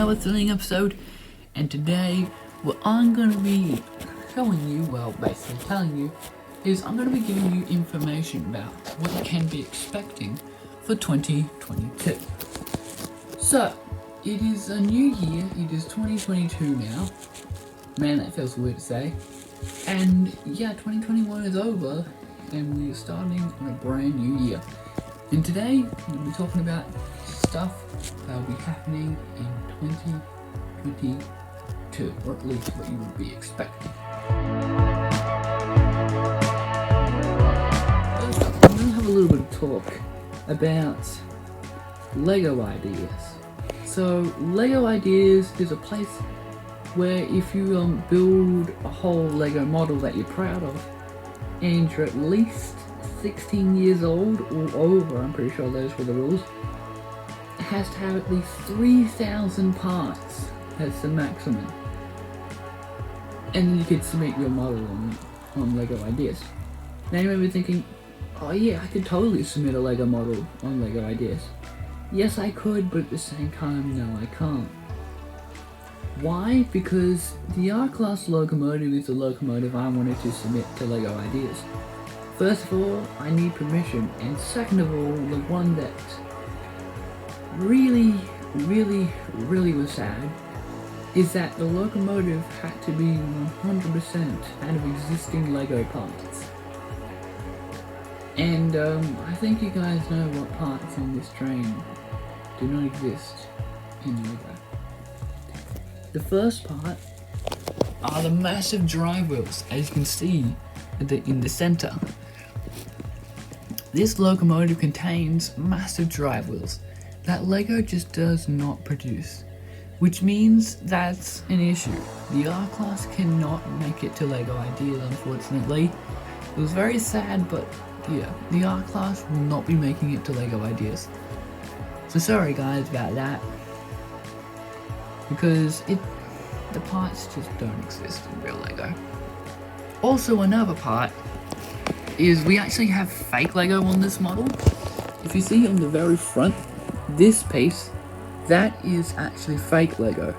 another thrilling episode, and today what I'm going to be showing you, well basically telling you, is I'm going to be giving you information about what you can be expecting for 2022. So, it is a new year, it is 2022 now. Man, that feels weird to say. And yeah, 2021 is over, and we're starting on a brand new year. And today, we'll be talking about stuff that will be happening in 2022, or at least what you would be expecting. First up, I'm going to have a little bit of talk about LEGO Ideas. So, LEGO Ideas is a place where if you build a whole LEGO model that you're proud of, and you're at least 16 years old or over, I'm pretty sure those were the rules, it has to have at least 3,000 parts as the maximum. And then you could submit your model on LEGO Ideas. Now you may be thinking, oh yeah, I could totally submit a LEGO model on LEGO Ideas. Yes, I could, but at the same time, no, I can't. Why? Because the R-Class locomotive is the locomotive I wanted to submit to LEGO Ideas. First of all, I need permission, and second of all, the one that really was sad is that the locomotive had to be 100% out of existing LEGO parts. And I think you guys know what parts on this train do not exist in LEGO. The first part are the massive drive wheels, as you can see in the center. This locomotive contains massive drive wheels that LEGO just does not produce, which means that's an issue. The R-Class cannot make it to LEGO Ideas, unfortunately. It was very sad, but yeah, the R-Class will not be making it to LEGO Ideas. So sorry guys about that, because the parts just don't exist in real LEGO. Also, another part is we actually have fake LEGO on this model. If you see on the very front, this piece, that is actually fake LEGO.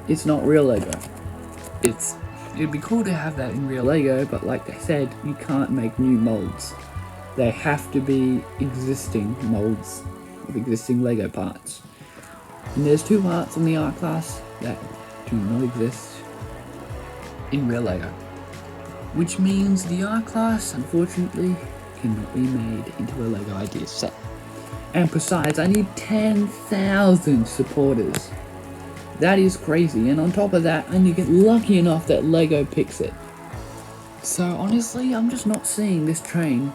It's not real LEGO. It'd be cool to have that in real LEGO, but like I said, you can't make new molds. They have to be existing molds of existing LEGO parts. And there's two parts in the R-Class that do not exist in real LEGO, which means the R-Class unfortunately cannot be made into a LEGO Ideas set. And besides, I need 10,000 supporters. That is crazy, and on top of that, I need to get lucky enough that LEGO picks it. So honestly, I'm just not seeing this train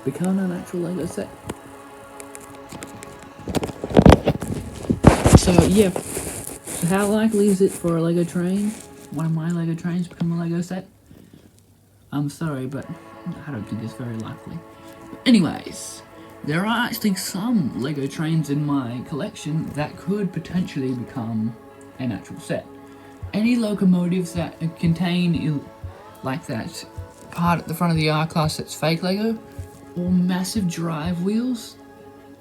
become an actual LEGO set. So yeah, how likely is it for a LEGO train, one of my LEGO trains, to become a LEGO set? I'm sorry, but I don't think it's very likely. But anyways, there are actually some LEGO trains in my collection that could potentially become an actual set. Any locomotives that contain like that part at the front of the R-Class that's fake LEGO, or massive drive wheels,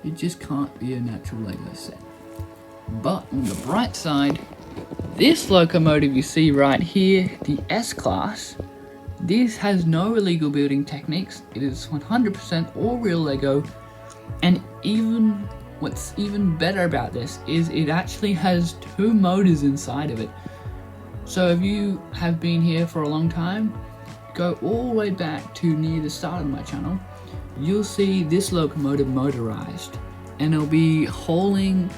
it just can't be an actual LEGO set. But on the bright side, this locomotive you see right here, the S-Class, this has no illegal building techniques. It is 100% all real LEGO, and what's even better about this is it actually has two motors inside of it. So if you have been here for a long time, go all the way back to near the start of my channel, you'll see this locomotive motorized, and it'll be hauling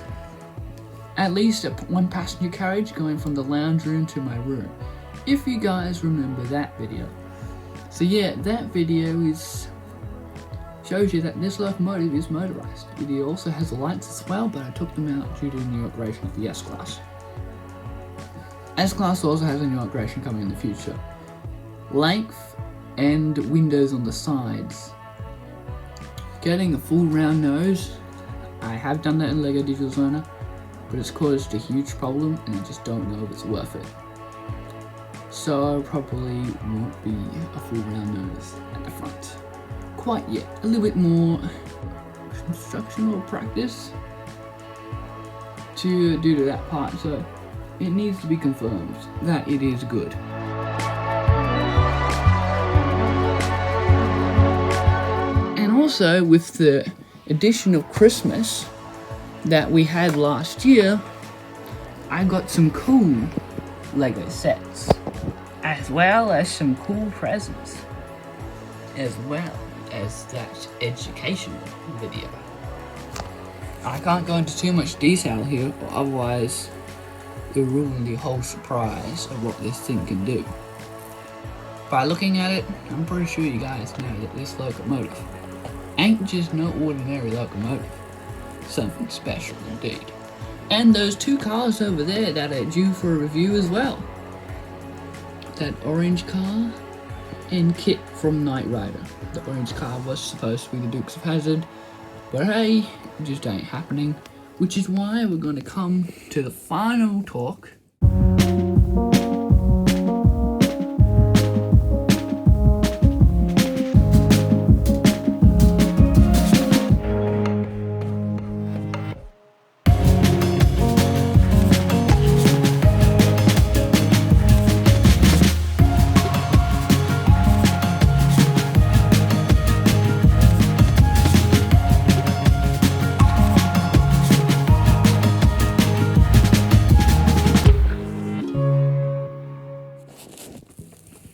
at least one passenger carriage going from the lounge room to my room, if you guys remember that video. So yeah, that video shows you that this locomotive is motorized. It also has lights as well, but I took them out due to the new upgradation of the S-Class. S-Class also has a new upgradation coming in the future. Length and windows on the sides. Getting a full round nose, I have done that in LEGO Digital Zoner, but it's caused a huge problem, and I just don't know if it's worth it. So probably won't be a full round nose at the front quite yet. A little bit more constructional practice to due to that part, so it needs to be confirmed that it is good. And also, with the addition of Christmas that we had last year, I got some cool Lego sets, as well as some cool presents, as well as that educational video. I can't go into too much detail here, or otherwise it'll ruin the whole surprise of what this thing can do. By looking at it, I'm pretty sure you guys know that this locomotive ain't just no ordinary locomotive. Something special indeed. And those two cars over there that are due for a review as well. That orange car and Kit from Knight Rider. The orange car was supposed to be the Dukes of Hazzard, but hey, it just ain't happening. Which is why we're going to come to the final talk.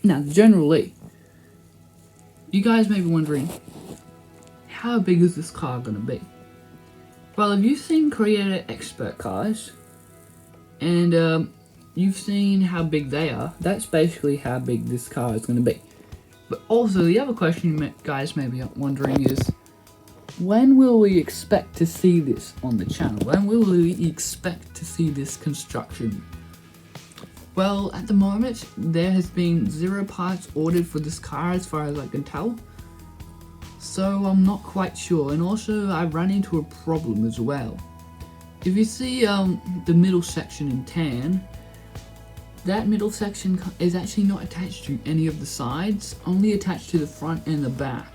Now, generally, you guys may be wondering, how big is this car going to be? Well, if you've seen Creator Expert cars, and you've seen how big they are, that's basically how big this car is going to be. But also, the other question you guys may be wondering is, when will we expect to see this on the channel? When will we expect to see this construction? Well, at the moment, there has been 0 parts ordered for this car as far as I can tell. So I'm not quite sure, and also I've run into a problem as well. If you see the middle section in tan, that middle section is actually not attached to any of the sides, only attached to the front and the back.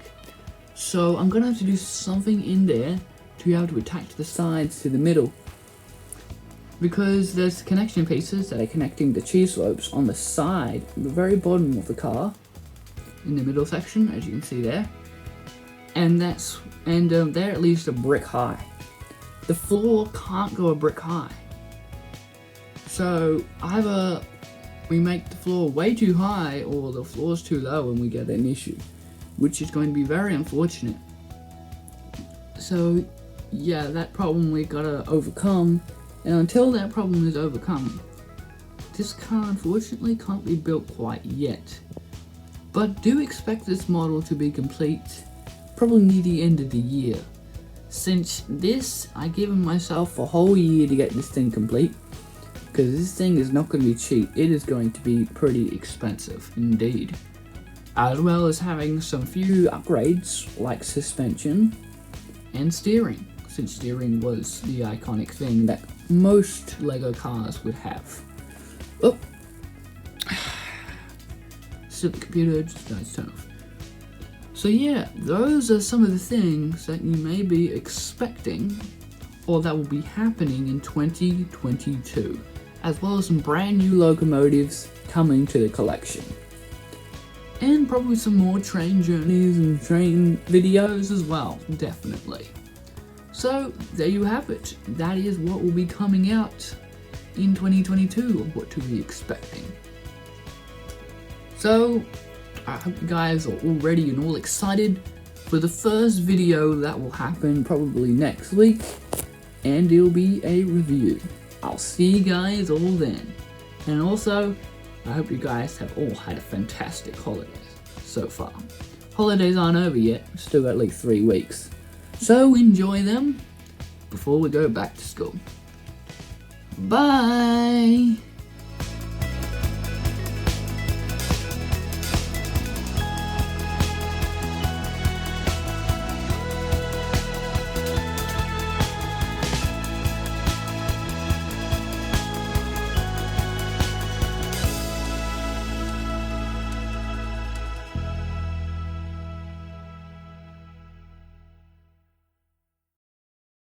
So I'm gonna have to do something in there to be able to attach the sides to the middle. Because there's connection pieces that are connecting the cheese slopes on the side, the very bottom of the car, in the middle section, as you can see there, and they're at least a brick high. The floor can't go a brick high, so either we make the floor way too high, or the floor's too low, and we get an issue, which is going to be very unfortunate. So yeah, that problem we gotta overcome. And until that problem is overcome, this car unfortunately can't be built quite yet. But do expect this model to be complete probably near the end of the year. Since this, I've given myself a whole year to get this thing complete, because this thing is not going to be cheap. It is going to be pretty expensive indeed. As well as having some few upgrades like suspension and steering, since steering was the iconic thing that most Lego cars would have. Oh, silly computer, just nice turn off. So yeah, those are some of the things that you may be expecting, or that will be happening in 2022, as well as some brand new locomotives coming to the collection. And probably some more train journeys and train videos as well, definitely. So, there you have it. That is what will be coming out in 2022, of what to be expecting. So, I hope you guys are all ready and all excited for the first video that will happen probably next week, and it'll be a review. I'll see you guys all then. And also, I hope you guys have all had a fantastic holidays so far. Holidays aren't over yet, we've still got at least 3 weeks. So enjoy them before we go back to school. Bye!